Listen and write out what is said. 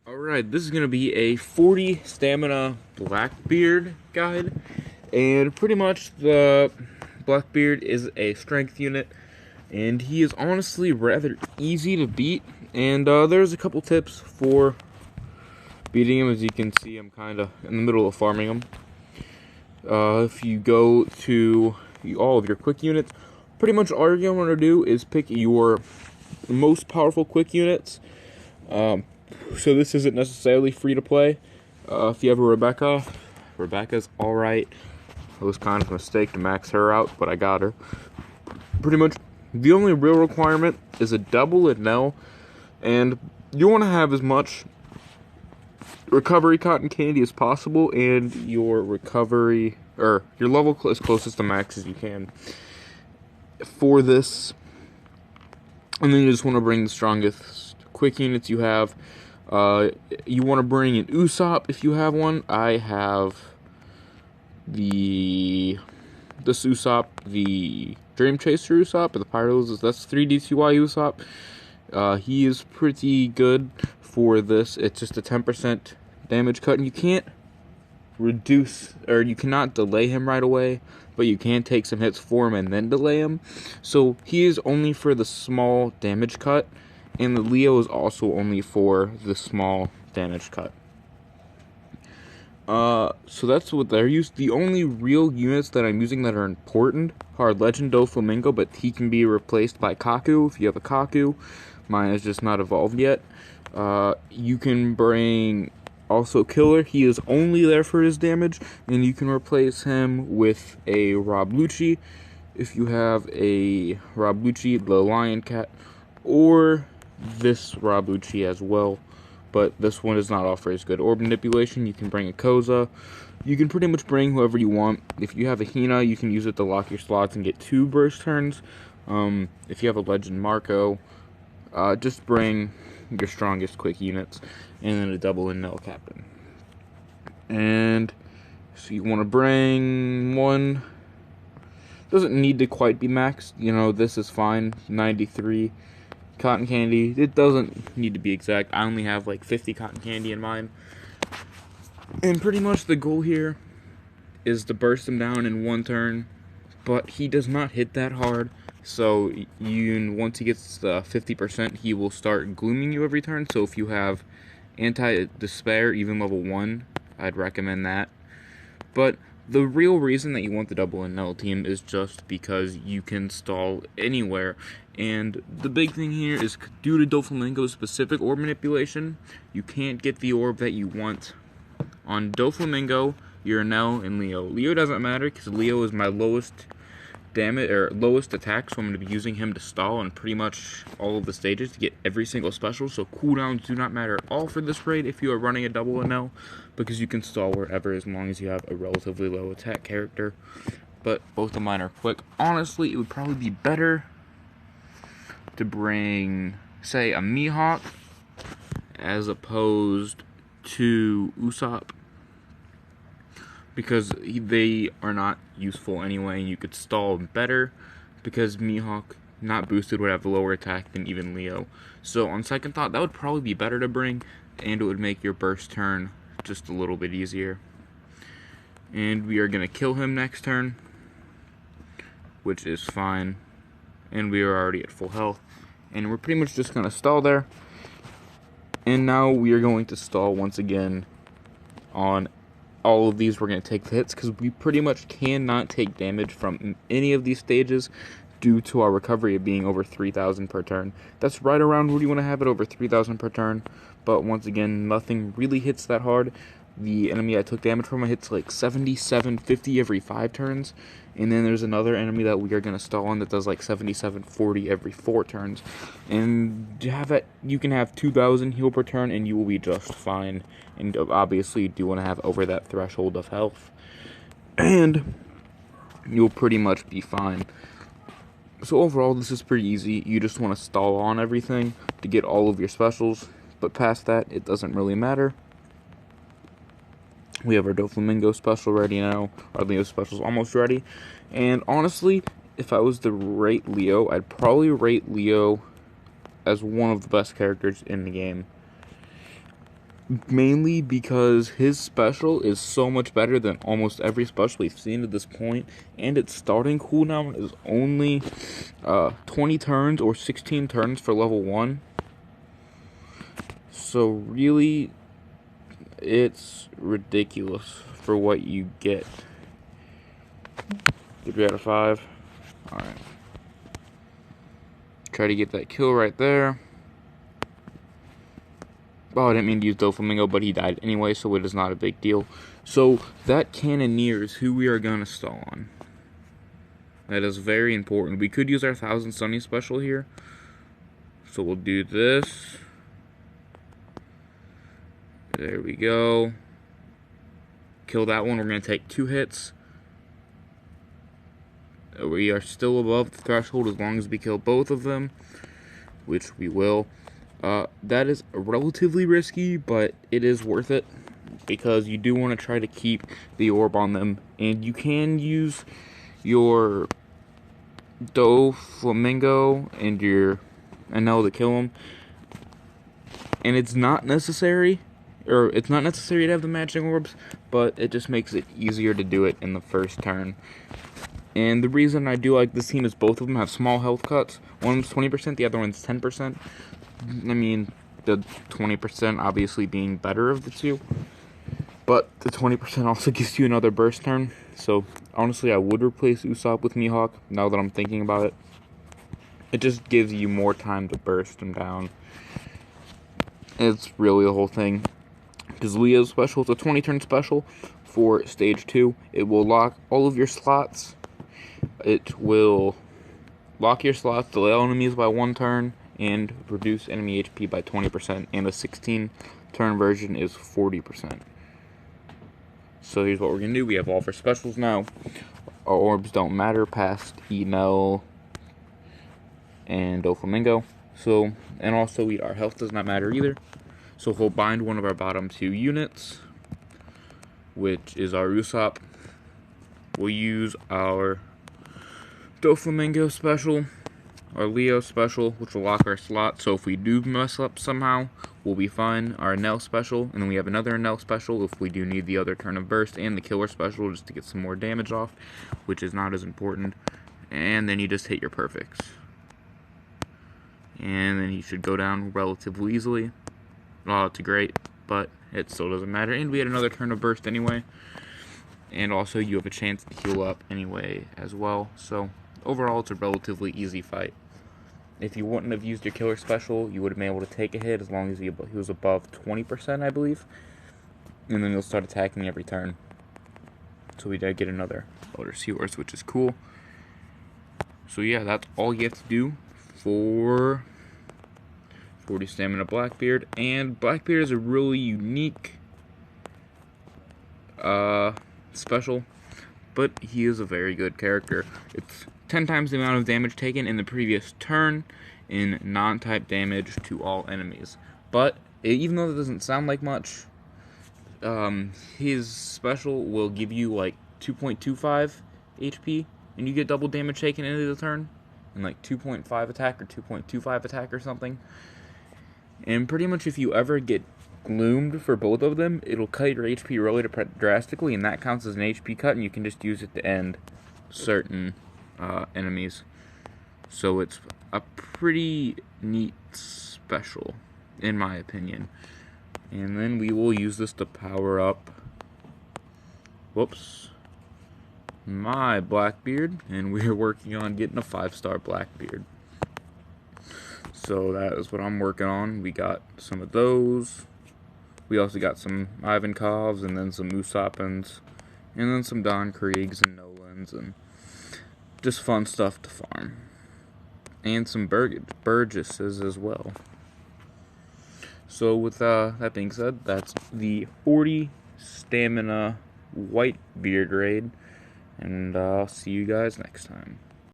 Alright, this is going to be a 40 stamina Blackbeard guide, and pretty much the Blackbeard is a strength unit, and he is honestly rather easy to beat, and there's a couple tips for beating him. As you can see, I'm kind of in the middle of farming him. If you go to all of your quick units, pretty much all you're going to want to do is pick your most powerful quick units. So this isn't necessarily free to play. If you have a Rebecca's alright. It was kind of a mistake to max her out, but I got her. Pretty much the only real requirement is a double Enel, and you want to have as much recovery cotton candy as possible, and your recovery, or your level as closest to max as you can for this. And then you just want to bring the strongest quick units you have. You want to bring an Usopp if you have one. I have this Usopp, the Dream Chaser Usopp, the Pyros. That's 3DTY Usopp. He is pretty good for this. It's just a 10% damage cut, and you can't reduce, or you cannot delay him right away, but you can take some hits for him and then delay him. So he is only for the small damage cut, and the Leo is also only for the small damage cut. So that's what they're used. The only real units that I'm using that are important are Legend Doflamingo, but he can be replaced by Kaku if you have a Kaku. Mine is just not evolved yet. You can bring also Killer. He is only there for his damage, and you can replace him with a Rob Lucci if you have a Rob Lucci, the Lion Cat, or this Rob Lucci as well. But this one does not offer as good orb manipulation. You can bring a Koza. You can pretty much bring whoever you want. If you have a Hina, you can use it to lock your slots and get 2 burst turns. If you have a Legend Marco, just bring your strongest quick units, and then a double Enel Captain. And so you want to bring one. Doesn't need to quite be maxed. You know, this is fine. 93 cotton candy. It doesn't need to be exact. I only have like 50 cotton candy in mine. And pretty much the goal here is to burst him down in one turn, but he does not hit that hard. So once he gets 50%, he will start glooming you every turn. So if you have anti-despair, even level 1, I'd recommend that. But the real reason that you want the double Enel team is just because you can stall anywhere. And the big thing here is, due to Doflamingo's specific orb manipulation, you can't get the orb that you want on Doflamingo, your Enel, and Leo. Leo doesn't matter because Leo is my lowest damage or lowest attack, so I'm going to be using him to stall on pretty much all of the stages to get every single special. So cooldowns do not matter at all for this raid if you are running a double Enel, because you can stall wherever as long as you have a relatively low attack character. But both of mine are quick. Honestly, it would probably be better to bring, say, a Mihawk as opposed to Usopp, because they are not useful anyway, and you could stall better, because Mihawk, not boosted, would have a lower attack than even Leo. So on second thought, that would probably be better to bring, and it would make your burst turn just a little bit easier. And we are going to kill him next turn, which is fine, and we are already at full health, and we're pretty much just going to stall there. And now we are going to stall once again on all of these. We're going to take the hits because we pretty much cannot take damage from any of these stages due to our recovery of being over 3,000 per turn. That's right around where you want to have it, over 3,000 per turn. But once again, nothing really hits that hard. The enemy I took damage from hits like 7750 every 5 turns. And then there's another enemy that we are going to stall on that does like 7740 every 4 turns. And you can have 2,000 heal per turn and you will be just fine. And obviously you do want to have over that threshold of health, and you'll pretty much be fine. So overall, this is pretty easy. You just want to stall on everything to get all of your specials. But past that, it doesn't really matter. We have our Doflamingo special ready now. Our Leo special is almost ready. And honestly, if I was to rate Leo, I'd probably rate Leo as one of the best characters in the game. mainly because his special is so much better than almost every special we've seen to this point, and its starting cooldown is only 20 turns or 16 turns for level 1. So really, it's ridiculous for what you get. 3 out of 5. Alright. Try to get that kill right there. Oh, I didn't mean to use Doflamingo, but he died anyway, so it is not a big deal. So, that Cannoneer is who we are going to stall on. That is very important. We could use our 1000 Sunny special here. So, we'll do this. There we go. Kill that one. We're going to take 2 hits. We are still above the threshold as long as we kill both of them, which we will. That is relatively risky, but it is worth it because you do want to try to keep the orb on them, and you can use your Doflamingo and your Enel to kill them, and it's not necessary to have the matching orbs, but it just makes it easier to do it in the first turn. And the reason I do like this team is both of them have small health cuts. One's 20%, the other one's 10%. I mean, the 20% obviously being better of the two. But the 20% also gives you another burst turn. So, honestly, I would replace Usopp with Mihawk, now that I'm thinking about it. It just gives you more time to burst him down. It's really the whole thing. Because Leo's special, it's a 20-turn special for Stage 2. It will lock all of your slots. It will lock your slots, delay all enemies by 1 turn, and reduce enemy HP by 20%. And the 16-turn version is 40%. So here's what we're going to do. We have all of our specials now. Our orbs don't matter past Enel and Doflamingo. So, and also our health does not matter either. So we'll bind one of our bottom 2 units, which is our Usopp. We'll use our Doflamingo special, our Leo special, which will lock our slot, so if we do mess up somehow, we'll be fine. Our Enel special, and then we have another Enel special if we do need the other turn of burst, and the killer special just to get some more damage off, which is not as important. And then you just hit your perfects. And then he should go down relatively easily. Oh, it's great, but it still doesn't matter. And we had another turn of burst anyway. And also you have a chance to heal up anyway as well. So overall, it's a relatively easy fight. If you wouldn't have used your killer special, you would have been able to take a hit as long as he was above 20%, I believe. And then you'll start attacking every turn. So we did get another Elder Seahorse, which is cool. So yeah, that's all you have to do for 40 stamina Blackbeard. And Blackbeard is a really unique special, but he is a very good character. It's 10 times the amount of damage taken in the previous turn in non-type damage to all enemies. But even though that doesn't sound like much, his special will give you like 2.25 HP, and you get double damage taken into the turn, and like 2.5 attack or 2.25 attack or something. And pretty much if you ever get gloomed for both of them, it'll cut your HP really drastically, and that counts as an HP cut, and you can just use it to end certain enemies. So it's a pretty neat special, in my opinion. And then we will use this to power up, my Blackbeard, and we're working on getting a 5-star Blackbeard. So that is what I'm working on. We got some of those. We also got some Ivankovs, and then some Usoppins, and then some Don Kriegs and Nolans, and just fun stuff to farm. And some Burgesses as well. So with that being said, that's the 40 stamina Whitebeard raid, and I'll see you guys next time.